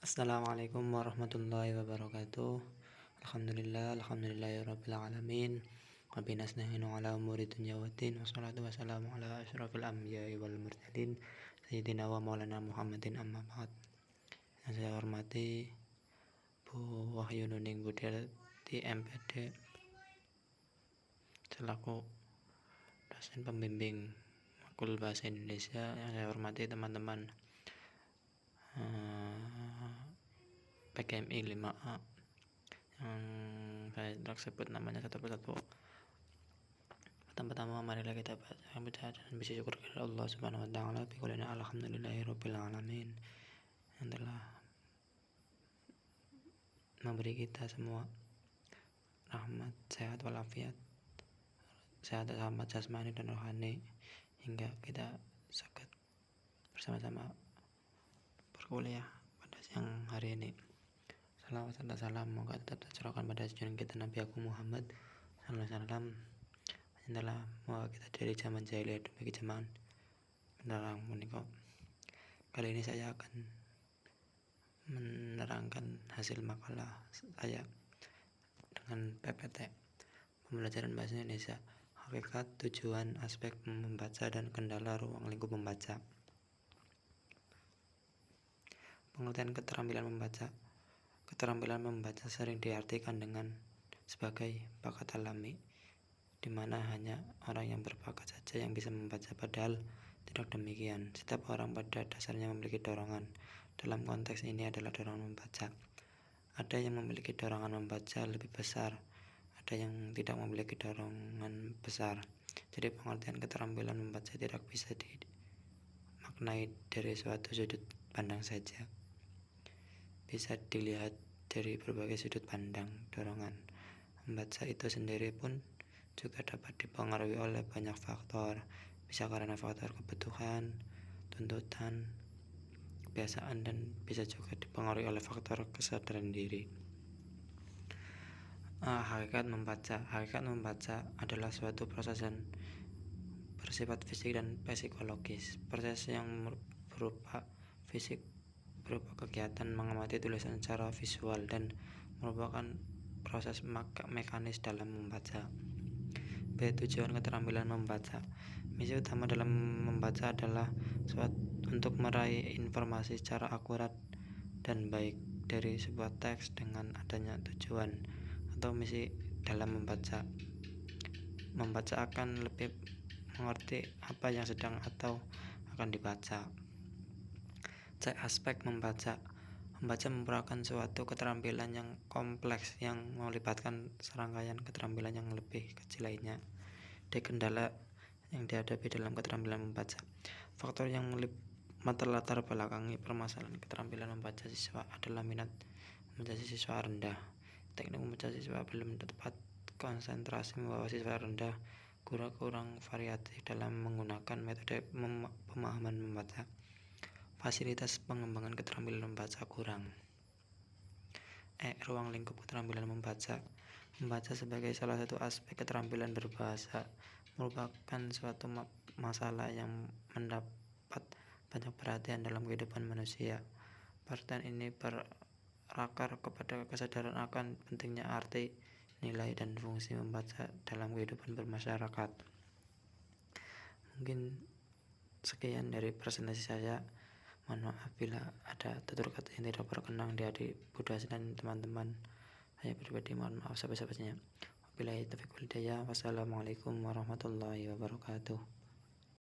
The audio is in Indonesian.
Assalamualaikum warahmatullahi wabarakatuh. Alhamdulillahirabbil alamin. Wa binasna'inu ala umuri dunya waddin. Wassalatu wassalamu ala asyrafil anbiya'i wal mursalin sayyidina wa maulana Muhammadin amma ba'd. Yang saya hormati Bu Wahyu Nuning Budiarti MPD selaku dosen pembimbing Makul Bahasa Indonesia. Yang saya hormati teman-teman PKMI 5A yang saya tersebut namanya satu persatu. Pertama-tama marilah kita baca dan bersyukur kepada Allah Subhanahu wa taala bi qoulina alhamdulillahirabbil alamin yang telah memberi kita semua rahmat, sehat walafiat, sehat selamat jasmani dan rohani hingga kita sakit bersama-sama berkuliah pada siang hari ini. Salawat serta salam moga tetap tercurahkan pada junjungan kita Nabi Agung Muhammad sallallahu alaihi wasallam yang telah membawa kita dari zaman jahiliyah bagi zaman menerang menikah. Kali ini saya akan menerangkan hasil makalah saya dengan PPT pembelajaran bahasa Indonesia, hakikat, tujuan, aspek membaca dan kendala ruang lingkup membaca. Pengertian keterampilan membaca. Keterampilan membaca sering diartikan dengan sebagai bakat alami, di mana hanya orang yang berbakat saja yang bisa membaca, padahal tidak demikian. Setiap orang pada dasarnya memiliki dorongan. Dalam konteks ini adalah dorongan membaca. Ada yang memiliki dorongan membaca lebih besar, ada yang tidak memiliki dorongan besar. Jadi pengertian keterampilan membaca tidak bisa dimaknai dari suatu sudut pandang saja. Bisa dilihat dari berbagai sudut pandang. Dorongan membaca itu sendiri pun juga dapat dipengaruhi oleh banyak faktor. Bisa karena faktor kebutuhan, tuntutan, kebiasaan, dan bisa juga dipengaruhi oleh faktor kesadaran diri. Hakikat membaca. Hakikat membaca adalah suatu proses yang bersifat fisik dan psikologis. Proses yang berupa fisik berupa kegiatan mengamati tulisan secara visual dan merupakan proses mekanis dalam membaca. B. Tujuan keterampilan membaca. Misi utama dalam membaca adalah untuk meraih informasi secara akurat dan baik dari sebuah teks. Dengan adanya tujuan atau misi dalam membaca akan lebih mengerti apa yang sedang atau akan dibaca. C. Aspek membaca. Membaca merupakan suatu keterampilan yang kompleks yang melibatkan serangkaian keterampilan yang lebih kecil lainnya. D. Kendala yang dihadapi dalam keterampilan membaca. Faktor yang melatar belakangi permasalahan keterampilan membaca siswa adalah minat membaca siswa rendah, teknik membaca siswa belum tepat, konsentrasi membawa siswa rendah, kurang variatif dalam menggunakan metode pemahaman membaca, fasilitas pengembangan keterampilan membaca kurang. Ruang lingkup keterampilan membaca. Membaca sebagai salah satu aspek keterampilan berbahasa merupakan suatu masalah yang mendapat banyak perhatian dalam kehidupan manusia. Perhatian ini berakar kepada kesadaran akan pentingnya arti, nilai, dan fungsi membaca dalam kehidupan bermasyarakat. Mungkin sekian dari presentasi saya. Mohon maaf bila ada tutur kata yang tidak berkenan di adik Buddha dan teman-teman. Saya pribadi mohon maaf sebesar-besarnya. Wabillahi taufiq wal hidayah. Wassalamualaikum warahmatullahi wabarakatuh.